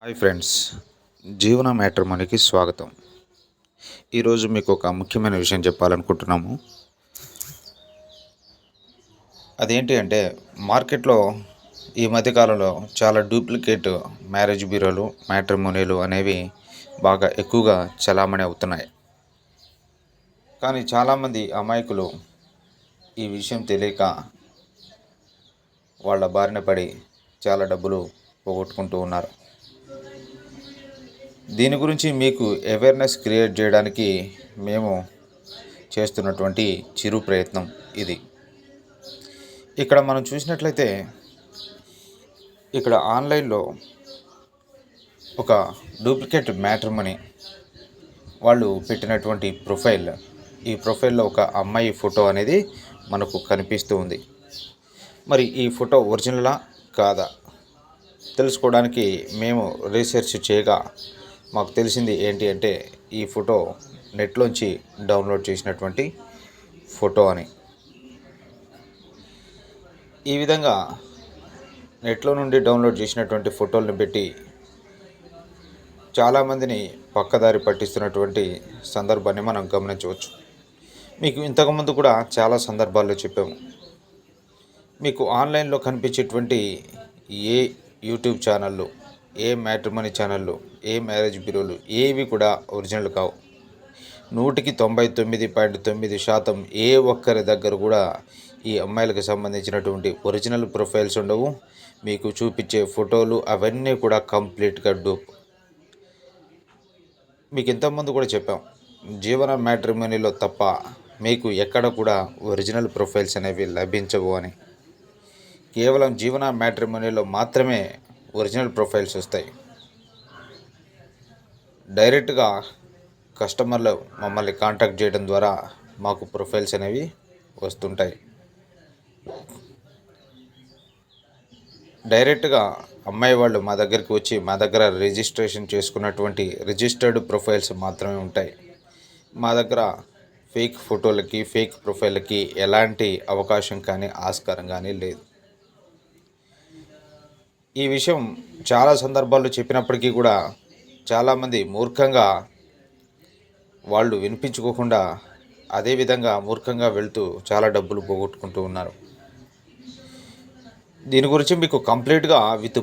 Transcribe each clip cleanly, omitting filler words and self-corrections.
Hi friends, జీవన మ్యాట్రిమోనీకి స్వాగతం. ఈరోజు మీకు ఒక ముఖ్యమైన విషయం చెప్పాలనుకుంటున్నాము. అదేంటి అంటే మార్కెట్లో ఈ మధ్యకాలంలో చాలా డూప్లికేట్ మ్యారేజ్ బ్యూరోలు, మ్యాట్రిమోనీలు అనేవి బాగా ఎక్కువగా చలామణి అవుతున్నాయి. కానీ చాలామంది అమాయకులు ఈ విషయం తెలియక వాళ్ళ బారిన పడి చాలా డబ్బులు పోగొట్టుకుంటూ ఉన్నారు. దీని గురించి మీకు అవేర్నెస్ క్రియేట్ చేయడానికి మేము చేస్తున్నటువంటి చిరు ప్రయత్నం ఇది. ఇక్కడ మనం చూసినట్లయితే ఇక్కడ ఆన్లైన్లో ఒక డూప్లికేట్ మ్యాట్రిమోనీ వాళ్ళు పెట్టినటువంటి ప్రొఫైల్, ఈ ప్రొఫైల్లో ఒక అమ్మాయి ఫోటో అనేది మనకు కనిపిస్తూ ఉంది. మరి ఈ ఫోటో ఒరిజినలా కాదా తెలుసుకోవడానికి మేము రీసెర్చ్ చేయగా మాకు తెలిసింది ఏంటి అంటే ఈ ఫోటో నెట్లోంచి డౌన్లోడ్ చేసినటువంటి ఫోటో అని. ఈ విధంగా నెట్లో నుండి డౌన్లోడ్ చేసినటువంటి ఫోటోలను పెట్టి చాలామందిని పక్కదారి పట్టిస్తున్నటువంటి సందర్భాన్ని మనం గమనించవచ్చు. మీకు ఇంతకుముందు కూడా చాలా సందర్భాల్లో చెప్పాము. మీకు ఆన్లైన్లో కనిపించేటువంటి ఏ యూట్యూబ్ ఛానళ్ళు, ఏ మ్యాట్రిమోనీ ఛానళ్ళు, ఏ మ్యారేజ్ బ్యూరోలు ఏవి కూడా ఒరిజినల్ కావు. 99.9% ఏ ఒక్కరి దగ్గర కూడా ఈ అమ్మాయిలకు సంబంధించినటువంటి ఒరిజినల్ ప్రొఫైల్స్ ఉండవు. మీకు చూపించే ఫోటోలు అవన్నీ కూడా కంప్లీట్గా డూప్. మీకు ఇంతకుముందు కూడా చెప్పాం, జీవన మ్యాట్రిమోనీలో తప్ప మీకు ఎక్కడ కూడా ఒరిజినల్ ప్రొఫైల్స్ అనేవి లభించవు అని. కేవలం జీవన మ్యాట్రిమోనీలో మాత్రమే ఒరిజినల్ ప్రొఫైల్స్ వస్తాయి. డైరెక్ట్గా కస్టమర్లు మమ్మల్ని కాంటాక్ట్ చేయడం ద్వారా మాకు ప్రొఫైల్స్ అనేవి వస్తుంటాయి. డైరెక్ట్గా అమ్మాయి వాళ్ళు మా దగ్గరికి వచ్చి మా దగ్గర రిజిస్ట్రేషన్ చేసుకున్నటువంటి రిజిస్టర్డ్ ప్రొఫైల్స్ మాత్రమే ఉంటాయి. మా దగ్గర ఫేక్ ఫోటోలకి, ఫేక్ ప్రొఫైల్కి ఎలాంటి అవకాశం కానీ ఆస్కారం కానీ లేదు. ఈ విషయం చాలా సందర్భాల్లో చెప్పినప్పటికీ కూడా చాలామంది మూర్ఖంగా వాళ్ళు వినిపించుకోకుండా అదేవిధంగా మూర్ఖంగా వెళ్తూ చాలా డబ్బులు పోగొట్టుకుంటూ ఉన్నారు. దీని గురించి మీకు కంప్లీట్గా విత్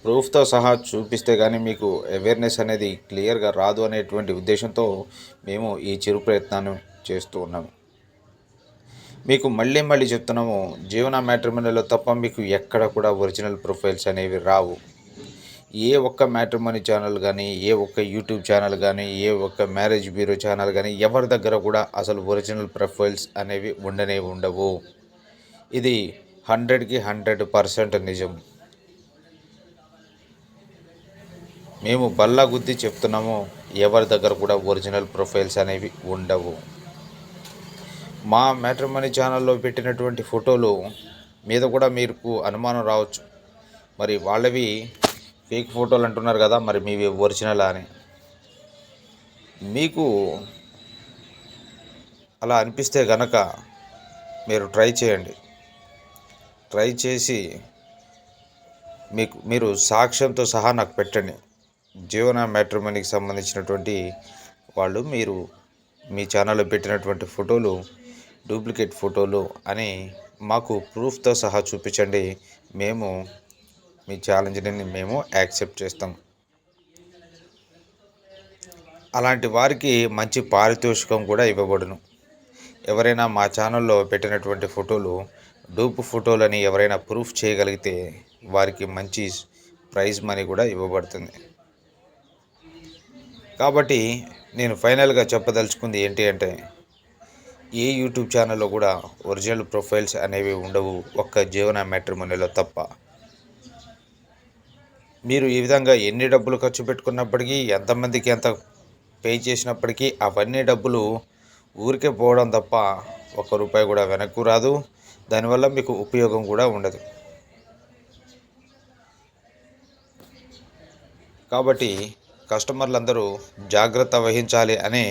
ప్రూఫ్తో సహా చూపిస్తే కానీ మీకు అవేర్నెస్ అనేది క్లియర్గా రాదు అనేటువంటి ఉద్దేశంతో మేము ఈ చిరు ప్రయత్నాన్ని చేస్తూ ఉన్నాము. మీకు మళ్ళీ చెప్తున్నాము, జీవన మ్యాట్రిమోనీలో తప్ప మీకు ఎక్కడ కూడా ఒరిజినల్ ప్రొఫైల్స్ అనేవి రావు. ఏ ఒక్క మ్యాట్రిమోనీ ఛానల్ కానీ, ఏ ఒక్క యూట్యూబ్ ఛానల్ కానీ, ఏ ఒక్క మ్యారేజ్ బ్యూరో ఛానల్ కానీ ఎవరి దగ్గర కూడా అసలు ఒరిజినల్ ప్రొఫైల్స్ అనేవి ఉండవు. ఇది 100కి 100% నిజం. మేము బల్లా గుద్ది చెప్తున్నాము, ఎవరి దగ్గర కూడా ఒరిజినల్ ప్రొఫైల్స్ అనేవి ఉండవు. మా మ్యాట్రిమోనీ ఛానల్లో పెట్టినటువంటి ఫోటోలు మీద కూడా మీకు అనుమానం రావచ్చు, మరి వాళ్ళవి ఫేక్ ఫోటోలు అంటున్నారు కదా, మరి మీవి ఒరిజినల్ అని. మీకు అలా అనిపిస్తే గనక మీరు ట్రై చేయండి. ట్రై చేసి మీరు సాక్ష్యంతో సహా నాకు పెట్టండి. జీవన మ్యాట్రిమోనీకి సంబంధించినటువంటి వాళ్ళు మీరు మీ ఛానల్లో పెట్టినటువంటి ఫోటోలు డూప్లికేట్ ఫోటోలు అని మాకు ప్రూఫ్తో సహా చూపించండి. మేము మీ ఛాలెంజ్ని మేము యాక్సెప్ట్ చేస్తాం. అలాంటి వారికి మంచి పారితోషికం కూడా ఇవ్వబడును. ఎవరైనా మా ఛానల్లో పెట్టినటువంటి ఫోటోలు డూప్ ఫోటోలని ఎవరైనా ప్రూఫ్ చేయగలిగితే వారికి మంచి ప్రైజ్ మనీ కూడా ఇవ్వబడుతుంది. కాబట్టి నేను ఫైనల్గా చెప్పదలుచుకుంది ఏంటి అంటే, ఏ యూట్యూబ్ ఛానల్లో కూడా ఒరిజినల్ ప్రొఫైల్స్ అనేవి ఉండవు, ఒక్క జీవన మ్యాట్రిమోనీలో తప్ప. మీరు ఈ విధంగా ఎన్ని డబ్బులు ఖర్చు పెట్టుకున్నప్పటికీ, ఎంతమందికి ఎంత పే చేసినప్పటికీ అవన్నీ డబ్బులు ఊరికే పోవడం తప్ప ₹1 కూడా వెనక్కు రాదు. దానివల్ల మీకు ఉపయోగం కూడా ఉండదు. కాబట్టి కస్టమర్లందరూ జాగ్రత్త వహించాలి అని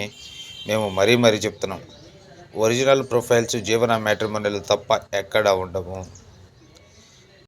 మేము మరీ చెప్తున్నాం. ఒరిజినల్ ప్రొఫైల్స్ జీవన మ్యాట్రిమోనీలు తప్ప ఎక్కడా ఉండవు.